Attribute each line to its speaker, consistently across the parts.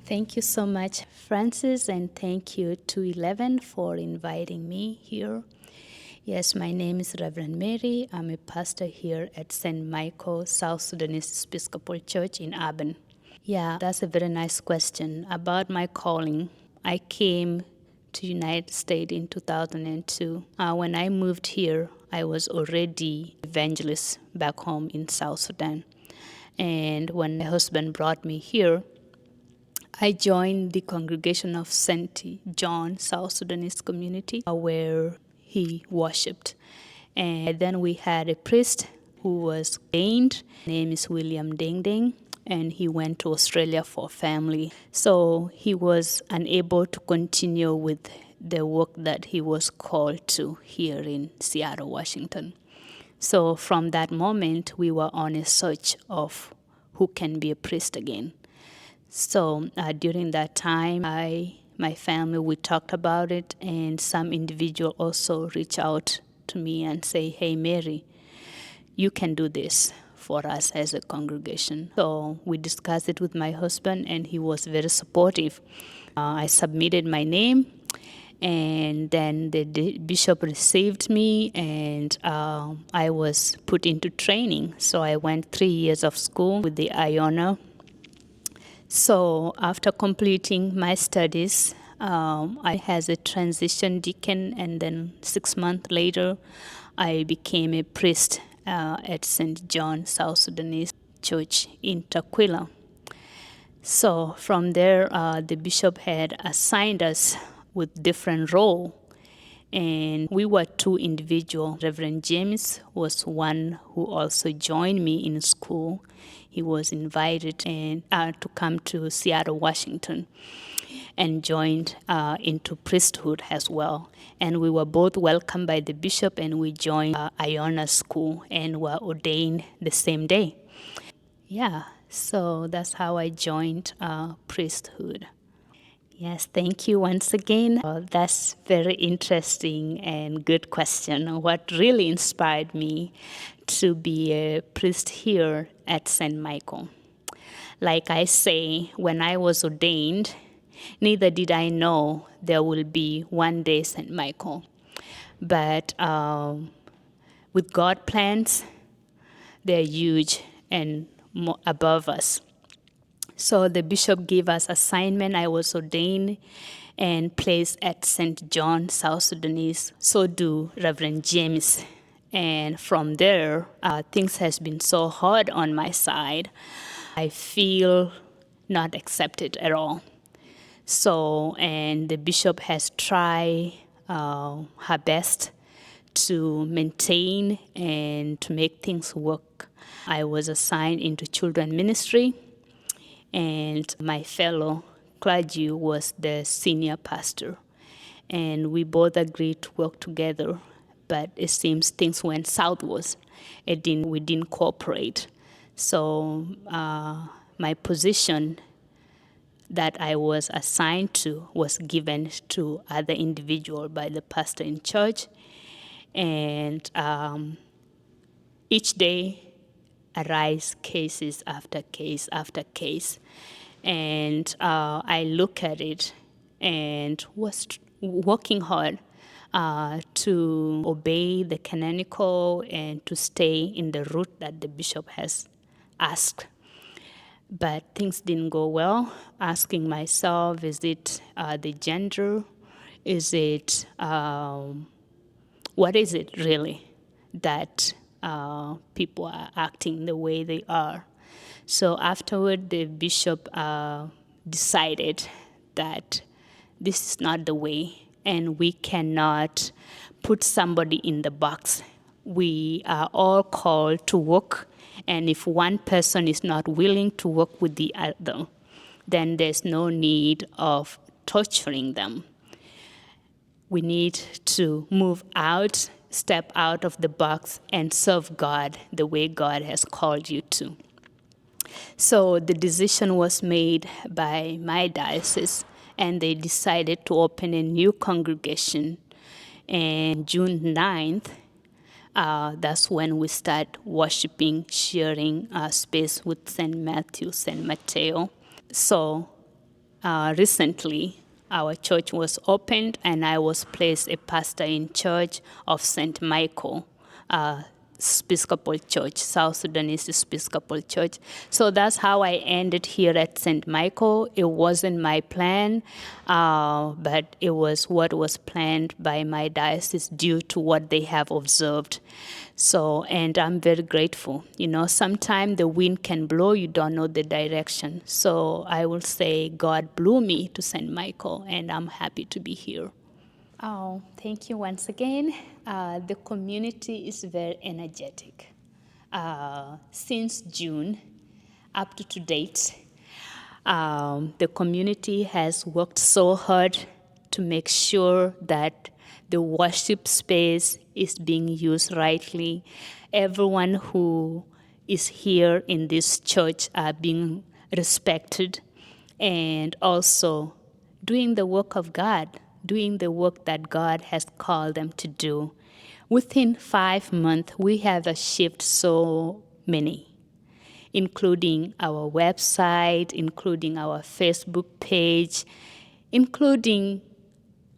Speaker 1: Thank you so much, Francis, and thank you to 11 for inviting me here. Yes, my name is Reverend Mary. I'm a pastor here at St. Michael, South Sudanese Episcopal Church in Auburn. Yeah, that's a very nice question. About my calling, I came to United States in 2002. When I moved here, I was already evangelist back home in South Sudan. And when my husband brought me here, I joined the congregation of St. John, South Sudanese community, where he worshipped. And then we had a priest who was ordained. His name is William Ding Ding, and he went to Australia for family. So he was unable to continue with the work that he was called to here in Seattle, Washington. So from that moment, we were on a search of who can be a priest again. So during that time, my family, we talked about it, and some individual also reached out to me and say, "Hey, Mary, you can do this for us as a congregation." So we discussed it with my husband, and he was very supportive. I submitted my name, and then the bishop received me, and I was put into training. So I went 3 years of school with the Iona. So after completing my studies, I was a transition deacon, and then 6 months later, I became a priest at St. John, South Sudanese Church in Tukwila. So from there, the bishop had assigned us with different role, and we were two individuals. Reverend James was one who also joined me in school. He was invited to come to Seattle, Washington, and joined into priesthood as well. And we were both welcomed by the bishop, and we joined Iona School and were ordained the same day. Yeah, so that's how I joined priesthood. Yes, thank you once again. That's very interesting and good question. What really inspired me to be a priest here at St. Michael? Like I say, when I was ordained, neither did I know there will be one day St. Michael. But with God's plans, they're huge and more above us. So the bishop gave us assignment. I was ordained and placed at St. John, South Sudanese. So do Reverend James. And from there, things has been so hard on my side. I feel not accepted at all. So, and the bishop has tried her best to maintain and to make things work. I was assigned into children ministry, and my fellow clergy was the senior pastor. And we both agreed to work together, but it seems things went southwards. We didn't cooperate. So my position that I was assigned to was given to other individual by the pastor in church. And each day arise cases after case after case. And I look at it and was working hard to obey the canonical and to stay in the route that the bishop has asked. But things didn't go well. Asking myself, is it the gender? Is it, what is it really that people are acting the way they are? So afterward, the bishop decided that this is not the way, and we cannot put somebody in the box. We are all called to work, and if one person is not willing to work with the other, then there's no need of torturing them. We need to move out, step out of the box, and serve God the way God has called you to. So the decision was made by my diocese, and they decided to open a new congregation. And June 9th, that's when we start worshiping, sharing space with St. Matthew, St. Mateo. So recently, our church was opened, and I was placed a pastor in charge of St. Michael Episcopal Church, South Sudanese Episcopal Church. So that's how I ended here at St. Michael. It wasn't my plan, but it was what was planned by my diocese due to what they have observed. So, and I'm very grateful. Sometimes the wind can blow, you don't know the direction. So I will say God blew me to St. Michael, and I'm happy to be here. Oh, thank you once again. The community is very energetic. Since June up to date, the community has worked so hard to make sure that the worship space is being used rightly. Everyone who is here in this church are being respected, and also doing the work of God, doing the work that God has called them to do. Within 5 months, we have achieved so many, including our website, including our Facebook page, including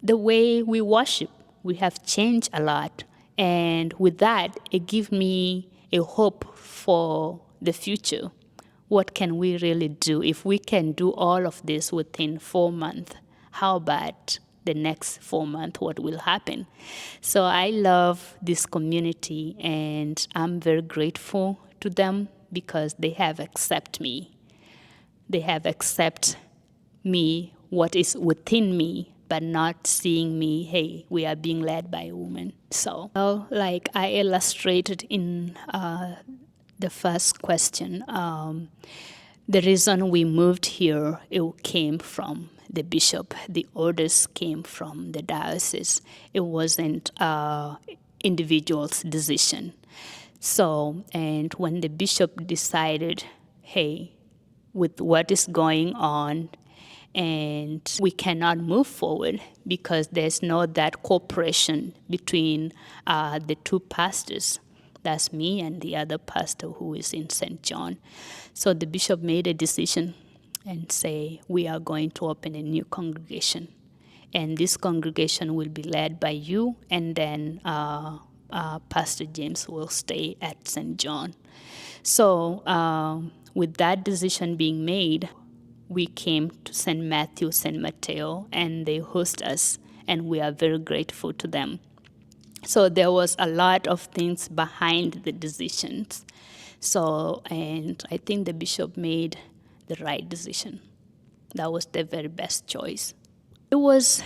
Speaker 1: the way we worship. We have changed a lot. And with that, it gives me a hope for the future. What can we really do? If we can do all of this within 4 months, how about the next 4 months, what will happen? So I love this community, and I'm very grateful to them because they have accepted me. They have accepted me, what is within me, but not seeing me, hey, we are being led by a woman. So, like I illustrated in the first question, the reason we moved here, it came from the bishop. The orders came from the diocese. It wasn't individual's decision. So, and when the bishop decided, hey, with what is going on, and we cannot move forward because there's no that cooperation between the two pastors. That's me and the other pastor who is in St. John. So the bishop made a decision and say, we are going to open a new congregation. And this congregation will be led by you, and then Pastor James will stay at St. John. So with that decision being made, we came to St. Matthew, St. Mateo, and they host us, and we are very grateful to them. So there was a lot of things behind the decisions. So, and I think the bishop made the right decision. That was the very best choice. It was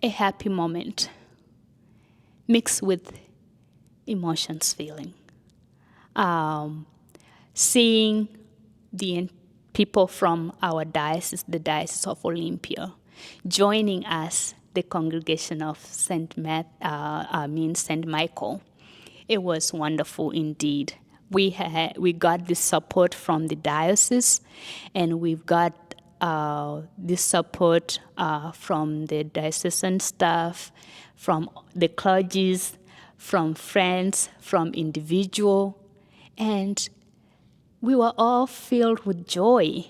Speaker 1: a happy moment mixed with emotions feeling. Seeing the people from our diocese, the Diocese of Olympia, joining us, the congregation of St. Michael. It was wonderful indeed. We got the support from the diocese, and we've got this support from the diocesan staff, from the clergies, from friends, from individual, and we were all filled with joy.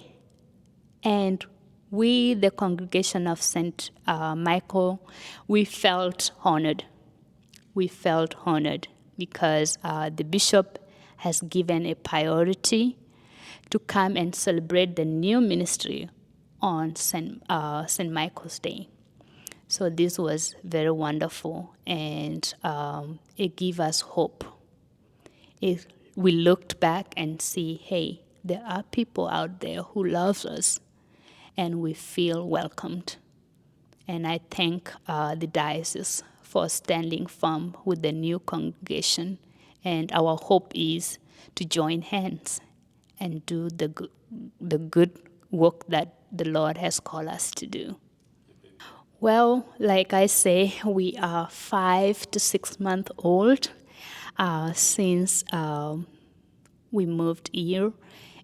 Speaker 1: And we, the congregation of St. Michael, we felt honored. We felt honored because the bishop has given a priority to come and celebrate the new ministry on St. Michael's Day. So this was very wonderful, and it gave us hope. We looked back and see, hey, there are people out there who love us, and we feel welcomed. And I thank the diocese for standing firm with the new congregation. And our hope is to join hands and do the good work that the Lord has called us to do. Well, like I say, we are 5 to 6 months old since we moved here.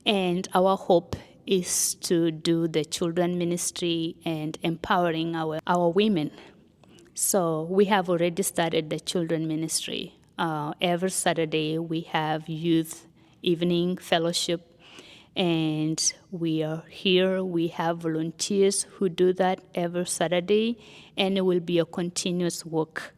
Speaker 1: And our hope is to do the children ministry and empowering our women. So we have already started the children ministry. Every Saturday we have youth evening fellowship, And we are here. We have volunteers who do that every Saturday, and it will be a continuous work.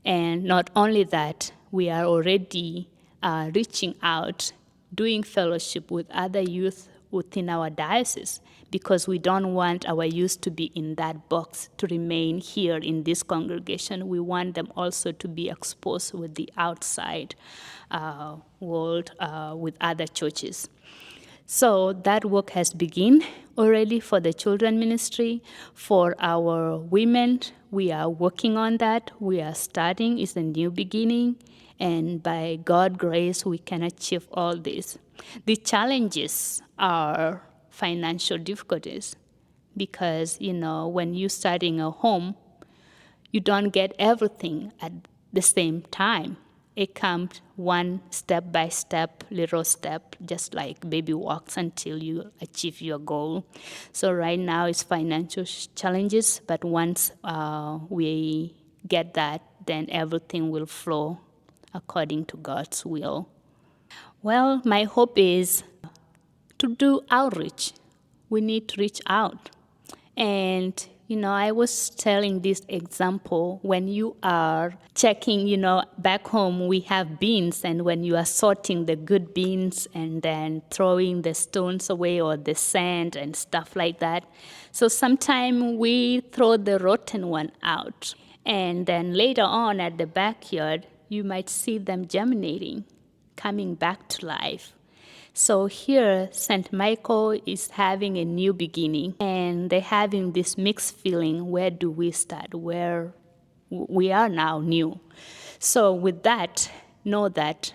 Speaker 1: And not only that, we are already reaching out, doing fellowship with other youth within our diocese, because we don't want our youth to be in that box, to remain here in this congregation. We want them also to be exposed with the outside world, with other churches. So that work has begun already for the children ministry. For our women, we are working on that. We are starting. It's a new beginning. And by God's grace, we can achieve all this. The challenges are financial difficulties because, when you're starting a home, you don't get everything at the same time. It comes one step by step, little step, just like baby walks until you achieve your goal. So right now it's financial challenges, but once we get that, then everything will flow according to God's will. Well, my hope is to do outreach. We need to reach out. And, I was telling this example when you are checking, back home we have beans, and when you are sorting the good beans and then throwing the stones away or the sand and stuff like that. So sometimes we throw the rotten one out. And then later on at the backyard, you might see them germinating, coming back to life. So here, St. Michael is having a new beginning, and they're having this mixed feeling. Where do we start? Where we are now new. So with that, know that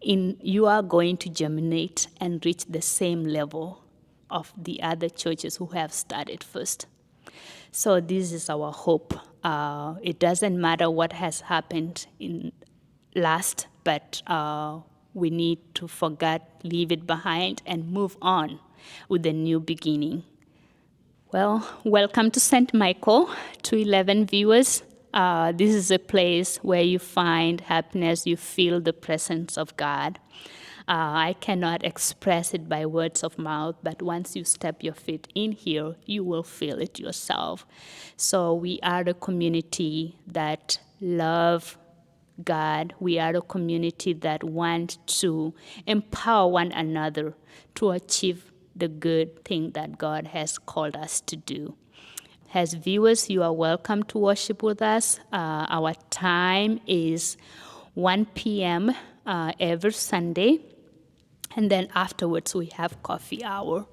Speaker 1: you are going to germinate and reach the same level of the other churches who have started first. So this is our hope. It doesn't matter what has happened in last, but we need to forget, leave it behind, and move on with a new beginning. Well, welcome to St. Michael, to 11 viewers. This is a place where you find happiness, you feel the presence of God. I cannot express it by words of mouth, but once you step your feet in here, you will feel it yourself. So we are a community that love God. We are a community that wants to empower one another to achieve the good thing that God has called us to do. As viewers, you are welcome to worship with us. Our time is 1 p.m. Every Sunday. And then afterwards, we have coffee hour,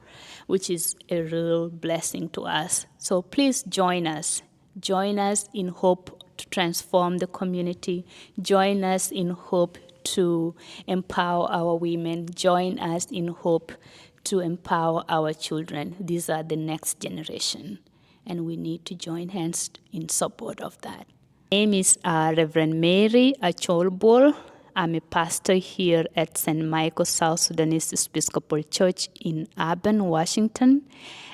Speaker 1: which is a real blessing to us. So please join us. Join us in hope to transform the community. Join us in hope to empower our women. Join us in hope to empower our children. These are the next generation, and we need to join hands in support of that. My name is Reverend Mary Acholbol. I'm a pastor here at St. Michael, South Sudanese Episcopal Church in Auburn, Washington.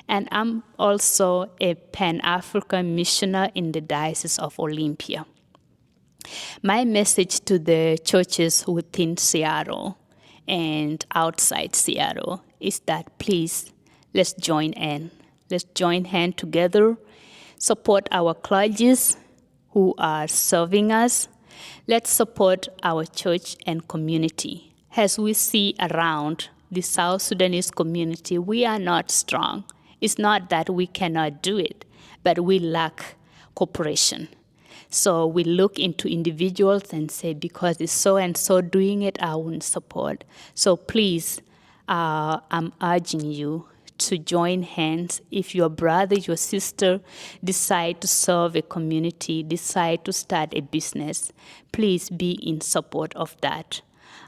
Speaker 1: And I'm also a Pan-African missioner in the Diocese of Olympia. My message to the churches within Seattle and outside Seattle is that please, let's join in. Let's join hands together, support our clergies who are serving us. Let's support our church and community. As we see around the South Sudanese community, we are not strong. It's not that we cannot do it, but we lack cooperation. So we look into individuals and say, because it's so and so doing it, I won't support. So please, I'm urging you to join hands. If your brother, your sister decide to serve a community, decide to start a business, please be in support of that.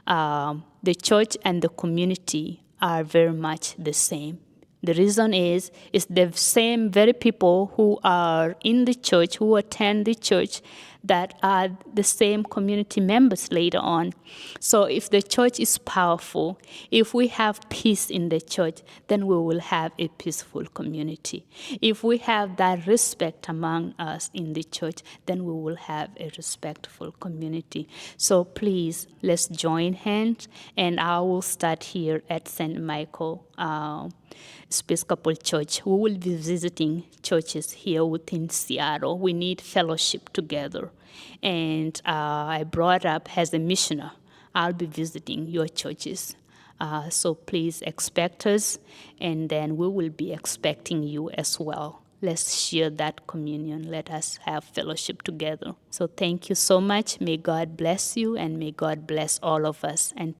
Speaker 1: The church and the community are very much the same. The reason is the same very people who are in the church, who attend the church, that are the same community members later on. So if the church is powerful, if we have peace in the church, then we will have a peaceful community. If we have that respect among us in the church, then we will have a respectful community. So please, let's join hands, and I will start here at St. Michael Episcopal Church. We will be visiting churches here within Seattle. We need fellowship together. And I brought up as a missioner, I'll be visiting your churches. So please expect us, and then we will be expecting you as well. Let's share that communion. Let us have fellowship together. So thank you so much. May God bless you, and may God bless all of us. And